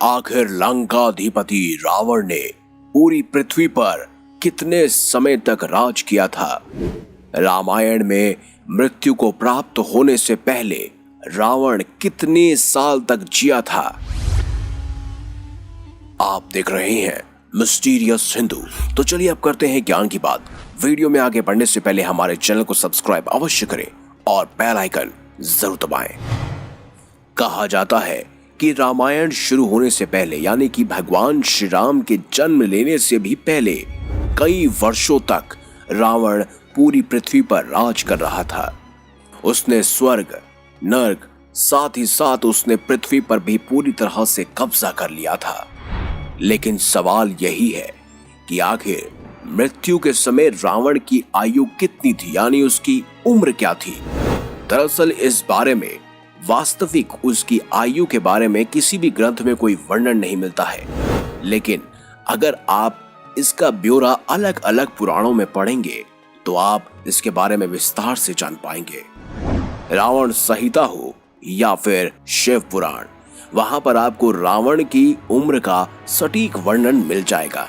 आखिर लंकाधिपति रावण ने पूरी पृथ्वी पर कितने समय तक राज किया था। रामायण में मृत्यु को प्राप्त होने से पहले रावण कितने साल तक जिया था। आप देख रहे हैं मिस्टीरियस हिंदू। तो चलिए अब करते हैं ज्ञान की बात। वीडियो में आगे बढ़ने से पहले हमारे चैनल को सब्सक्राइब अवश्य करें और बेल आइकन जरूर दबाएं। कहा जाता है कि रामायण शुरू होने से पहले यानी कि भगवान श्री राम के जन्म लेने से भी पहले कई वर्षों तक रावण पूरी पृथ्वी पर राज कर रहा था। उसने स्वर्ग, नर्क, साथ ही साथ उसने पृथ्वी पर भी पूरी तरह से कब्जा कर लिया था। लेकिन सवाल यही है कि आखिर मृत्यु के समय रावण की आयु कितनी थी, यानी उसकी उम्र क्या थी। दरअसल इस बारे में वास्तविक उसकी आयु के बारे में किसी भी ग्रंथ में कोई वर्णन नहीं मिलता है। लेकिन अगर आप इसका ब्यौरा अलग अलग पुराणों में पढ़ेंगे तो आप इसके बारे में विस्तार से जान पाएंगे। रावण संहिता हो या फिर शिव पुराण, वहां पर आपको रावण की उम्र का सटीक वर्णन मिल जाएगा।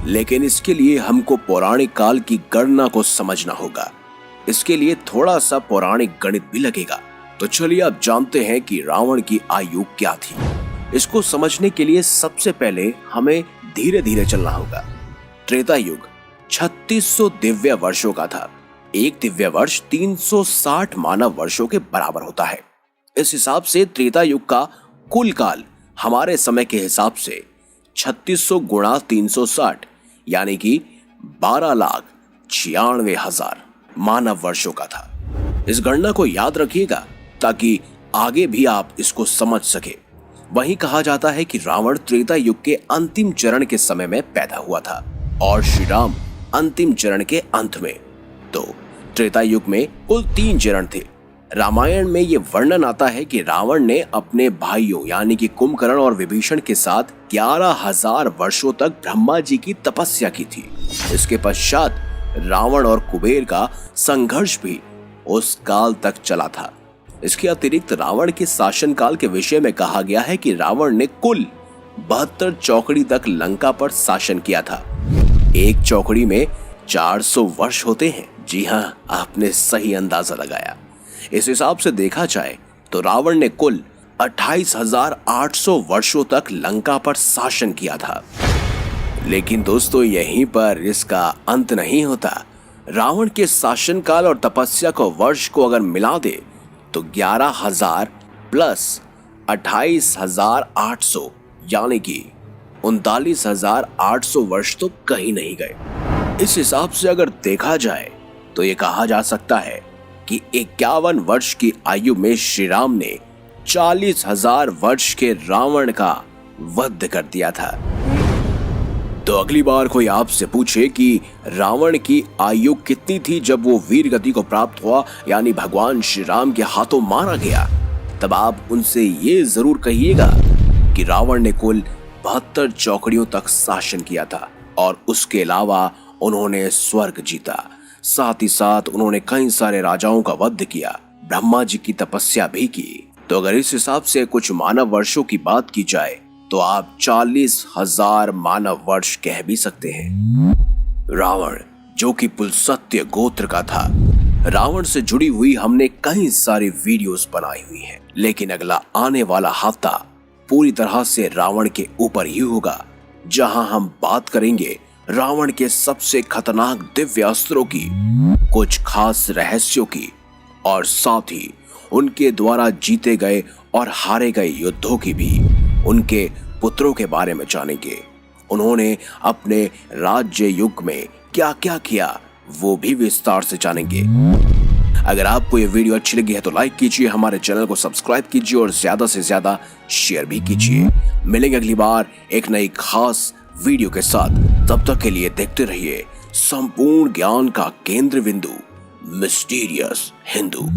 लेकिन इसके लिए हमको पौराणिक काल की गणना को समझना होगा। इसके लिए थोड़ा सा पौराणिक गणित भी लगेगा। तो चलिए अब जानते हैं कि रावण की आयु क्या थी। इसको समझने के लिए सबसे पहले हमें धीरे धीरे चलना होगा। त्रेता युग 3600 दिव्य वर्षों का था। एक दिव्य वर्ष 360 मानव वर्षों के बराबर होता है। इस हिसाब से त्रेता युग का कुल काल हमारे समय के हिसाब से 3600 गुणा 360 यानी कि 12,96,000 मानव वर्षों का था। इस गणना को याद रखिएगा ताकि आगे भी आप इसको समझ सके। वहीं कहा जाता है कि रावण त्रेता युग के अंतिम चरण के समय में पैदा हुआ था और श्री राम अंतिम चरण के अंत में। तो त्रेता युग में कुल 3 चरण थे। रामायण में यह वर्णन आता है कि रावण ने अपने भाइयों यानी कि कुंभकर्ण और विभीषण के साथ 11,000 वर्षों तक ब्रह्मा जी की तपस्या की थी। इसके पश्चात रावण और कुबेर का संघर्ष भी उस काल तक चला था। इसके अतिरिक्त रावण के शासनकाल के विषय में कहा गया है कि रावण ने कुल 72 चौकड़ी तक लंका पर शासन किया था। एक चौकड़ी में 400 वर्ष होते हैं। जी हाँ, आपने सही अंदाजा लगाया। इस हिसाब से देखा जाए तो रावण ने कुल 28,800 वर्षों तक लंका पर शासन किया था। लेकिन दोस्तों यहीं पर इसका अंत नहीं होता। रावण के शासनकाल और तपस्या को वर्ष को अगर मिला दे तो 11,000 प्लस 28,800 यानी कि 39,800 वर्ष तो कहीं नहीं गए। इस हिसाब से अगर देखा जाए तो ये कहा जा सकता है कि 51 वर्ष की आयु में श्री राम ने 40,000 वर्ष के रावण का वध कर दिया था। तो अगली बार कोई आपसे पूछे कि रावण की आयु कितनी थी जब वो वीर गति को प्राप्त हुआ यानी भगवान श्री राम के हाथों मारा गया, तब आप उनसे ये जरूर कहिएगा कि रावण ने कुल 72 चौकड़ियों तक शासन किया था और उसके अलावा उन्होंने स्वर्ग जीता। साथ ही साथ उन्होंने कई सारे राजाओं का वध किया, ब्रह्मा जी की तपस्या भी की। तो अगर इस हिसाब से कुछ मानव वर्षों की बात की जाए तो आप 40,000 मानव वर्ष कह भी सकते हैं। रावण जो कि पुलस्त्य गोत्र का था, रावण से जुड़ी हुई हमने कई सारी वीडियोस बनाई हुई हैं। लेकिन अगला आने वाला हफ्ता पूरी तरह से रावण के ऊपर ही होगा, जहां हम बात करेंगे रावण के सबसे खतरनाक दिव्य अस्त्रों की, कुछ खास रहस्यों की और साथ ही उनके द्वारा जीते गए और हारे गए युद्धों की भी। उनके पुत्रों के बारे में जानेंगे, उन्होंने अपने राज्य युग में क्या क्या किया वो भी विस्तार से जानेंगे। अगर आपको ये वीडियो अच्छी लगी है तो लाइक कीजिए, हमारे चैनल को सब्सक्राइब कीजिए और ज्यादा से ज्यादा शेयर भी कीजिए। मिलेंगे अगली बार एक नई खास वीडियो के साथ। तब तक के लिए देखते रहिए संपूर्ण ज्ञान का केंद्र बिंदु मिस्टीरियस हिंदू।